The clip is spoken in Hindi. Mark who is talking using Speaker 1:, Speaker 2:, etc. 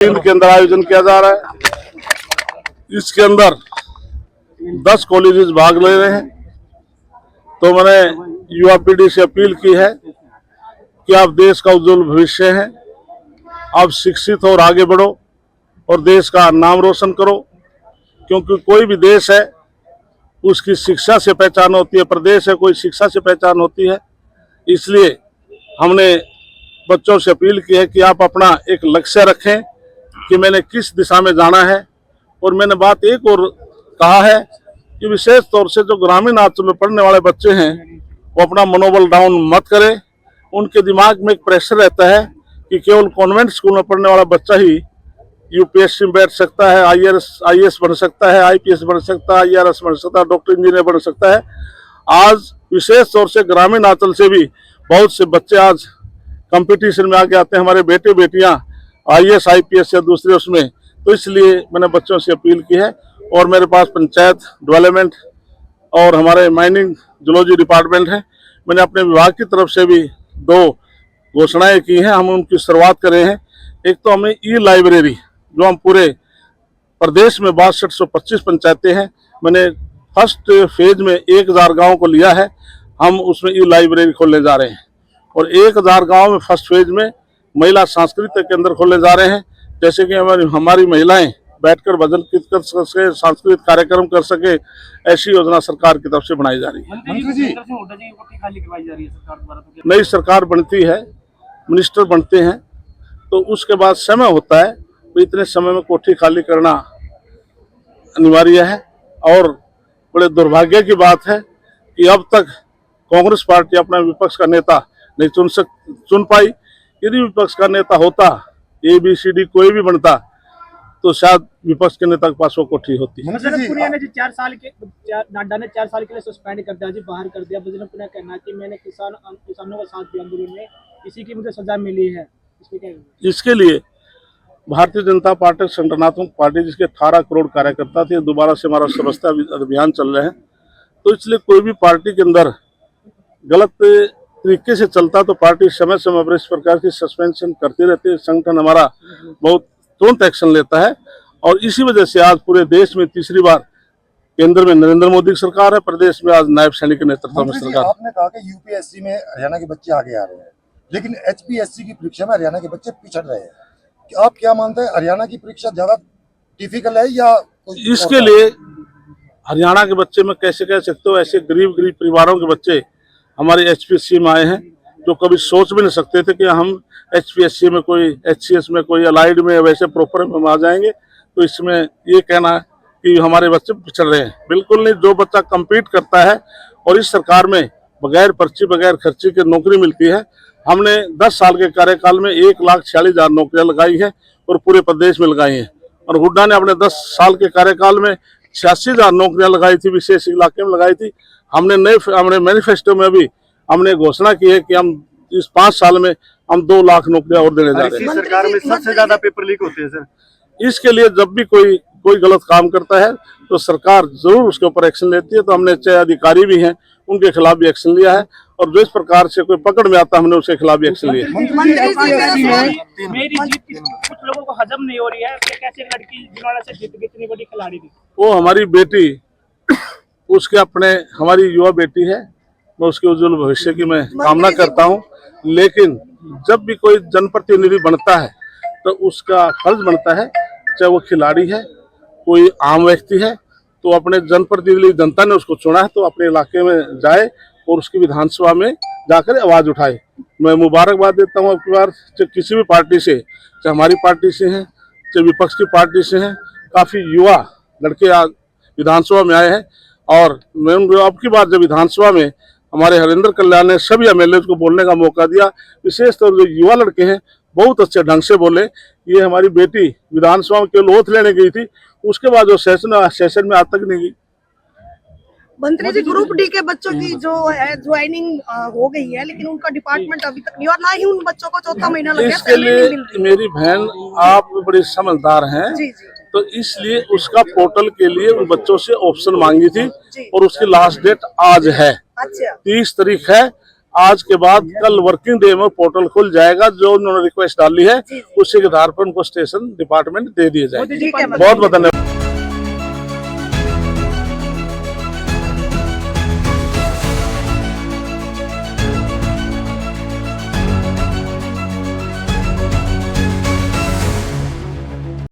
Speaker 1: के अंदर आयोजन किया जा रहा है। इसके अंदर 10 कॉलेजेस भाग ले रहे हैं। तो मैंने युवा पीढ़ी से अपील की है कि आप देश का उज्जवल भविष्य हैं, आप शिक्षित और आगे बढ़ो और देश का नाम रोशन करो, क्योंकि कोई भी देश है उसकी शिक्षा से पहचान होती है, प्रदेश है कोई शिक्षा से पहचान होती है। इसलिए हमने बच्चों से अपील की है कि आप अपना एक लक्ष्य रखें कि मैंने किस दिशा में जाना है। और मैंने बात एक और कहा है कि विशेष तौर से जो ग्रामीण अंचल में पढ़ने वाले बच्चे हैं वो अपना मनोबल डाउन मत करें। उनके दिमाग में एक प्रेशर रहता है कि केवल कॉन्वेंट स्कूल में पढ़ने वाला बच्चा ही यूपीएससी में बैठ सकता है, आईएएस बन सकता है, आईपीएस बन सकता है, आईआरएस बन सकता है, डॉक्टर इंजीनियर बन सकता है। आज विशेष तौर से ग्रामीण अंचल से भी बहुत से बच्चे आज कंपटीशन में आगे आते हैं, हमारे बेटे बेटियां आईएएस आईपीएस या दूसरे उसमें। तो इसलिए मैंने बच्चों से अपील की है। और मेरे पास पंचायत डेवलपमेंट और हमारे माइनिंग जूलॉजी डिपार्टमेंट है, मैंने अपने विभाग की तरफ से भी 2 घोषणाएं की हैं, हम उनकी शुरुआत कर रहे हैं। एक तो हमें ई लाइब्रेरी जो हम पूरे प्रदेश में 6225 पंचायतें हैं, मैंने फर्स्ट फेज में 1000 गाँव को लिया है, हम उसमें ई लाइब्रेरी खोलने जा रहे हैं। और 1000 गाँव में फर्स्ट फेज में महिला सांस्कृतिक केंद्र खोलने जा रहे हैं, जैसे कि हमारी महिलाएं बैठकर भजन कीर्तन कर सके, सांस्कृतिक कार्यक्रम कर सके, ऐसी योजना सरकार की तरफ से बनाई जा रही है। नई सरकार बनती है, मिनिस्टर बनते हैं, तो उसके बाद समय होता है, तो इतने समय में कोठी खाली करना अनिवार्य है। और बड़े दुर्भाग्य की बात है कि अब तक कांग्रेस पार्टी अपना विपक्ष का नेता नहीं चुन पाई। यदि विपक्ष का नेता होता, ABCD कोई भी बनता, तो शायद विपक्ष के नेता के पास वो कोठी होती है।
Speaker 2: नाडा ने 4 साल के लिए सस्पेंड कर दिया जी, बाहर कर दिया। बजरंग पुनिया कहना कि मैंने किसानों का साथ दिया आंदोलन में, इसी की मुझे सजा मिली है, इसमें क्या? इसके
Speaker 1: लिए भारतीय जनता पार्टी संगठनात्मक पार्टी, जिसके 18 करोड़ कार्यकर्ता थे, दोबारा से हमारा सदस्यता अभियान चल रहे हैं। तो इसलिए कोई भी पार्टी के अंदर गलत तरीके से चलता तो पार्टी समय समय पर इस प्रकार की सस्पेंशन करती रहती है। संगठन हमारा बहुत तुरंत एक्शन लेता है और इसी वजह से आज पूरे देश में तीसरी बार केंद्र में नरेंद्र मोदी की सरकार है, प्रदेश में आज नायब सैनिक के नेतृत्व में सरकार।
Speaker 3: आपने कहा कि यूपीएससी में हरियाणा के बच्चे आगे आ रहे हैं, लेकिन HPSC की परीक्षा में हरियाणा के बच्चे पिछड़ रहे हैं। आप क्या मानते हैं, हरियाणा की परीक्षा ज्यादा डिफिकल्ट है या
Speaker 1: इसके लिए हरियाणा के बच्चे में कैसे कह सकते हो, ऐसे गरीब परिवारों के बच्चे हमारे HPSC में आए हैं जो कभी सोच भी नहीं सकते थे कि हम HPSC में कोई HCS में कोई अलाइड में वैसे प्रॉपर में हम आ जाएंगे। तो इसमें ये कहना है कि हमारे बच्चे पिछड़ रहे हैं, बिल्कुल नहीं। जो बच्चा कम्पीट करता है और इस सरकार में बगैर पर्ची बगैर खर्ची की नौकरी मिलती है। हमने 10 साल के कार्यकाल में 1,46,000 नौकरियां लगाई हैं और पूरे प्रदेश में लगाई हैं। और हुड्डा ने अपने 10 साल के कार्यकाल में 86,000 नौकरियां लगाई थी, विशेष इलाके में लगाई थी। हमने मैनिफेस्टो में भी हमने घोषणा की है कि हम इस 5 साल में हम 2 लाख नौकरियां और देने जा रहे हैं।
Speaker 4: सरकार में सबसे ज्यादा पेपर लीक होते हैं सर।
Speaker 1: इसके लिए जब भी कोई गलत काम करता है तो सरकार जरूर उसके ऊपर एक्शन लेती है। तो हमने चाहे अधिकारी भी हैं उनके खिलाफ भी एक्शन लिया है, और जो इस प्रकार से कोई पकड़ में आता हमने उसके खिलाफ भी एक्शन लिया है।
Speaker 2: मेरी जीत कुछ लोगों को हजम नहीं हो रही है, कैसे लड़की जिन्होंने से जीत इतनी बड़ी खिलाड़ी थी,
Speaker 1: वो हमारी बेटी, उसके अपने हमारी युवा बेटी है, मैं उसके उज्जवल भविष्य की मैं कामना करता हूँ। लेकिन जब भी कोई जनप्रतिनिधि बनता है तो उसका फर्ज बनता है, चाहे वो खिलाड़ी है कोई आम व्यक्ति है, तो अपने जनप्रतिनिधि जनता ने उसको चुना है तो अपने इलाके में जाए और उसकी विधानसभा में जाकर आवाज उठाए। मैं मुबारकबाद देता हूँ आपकी बार, चाहे किसी भी पार्टी से, चाहे हमारी पार्टी से हैं चाहे विपक्ष की पार्टी से हैं, काफी युवा लड़के आज विधानसभा में आए हैं। और मैं अब की बार जब विधानसभा में हमारे हरिंद्र कल्याण ने सभी MLA को बोलने का मौका दिया, विशेष तौर से युवा लड़के हैं बहुत अच्छे ढंग से बोले। ये हमारी बेटी विधानसभा में केवल ओथ लेने गई थी, उसके बाद वो सेशन में आज तक नहीं गई।
Speaker 5: मंत्री जी, ग्रुप D के बच्चों की जो है ज्वाइनिंग हो गई है, लेकिन उनका डिपार्टमेंट अभी तक नहीं, और ना ही उन बच्चों को 4था महीना लग गया।
Speaker 1: इसके लिए मेरी बहन आप बड़ी समझदार हैं,
Speaker 5: जी जी,
Speaker 1: तो इसलिए उसका पोर्टल के लिए उन बच्चों से ऑप्शन मांगी थी और उसकी लास्ट डेट आज है,
Speaker 5: अच्छा
Speaker 1: 30 तारीख है। आज के बाद कल वर्किंग डे में पोर्टल खुल जाएगा। जो उन्होंने रिक्वेस्ट डाली है उसी के आधार पर उनको स्टेशन डिपार्टमेंट दे दिए जाएंगे।
Speaker 5: ठीक है,
Speaker 1: बहुत बहुत धन्यवाद।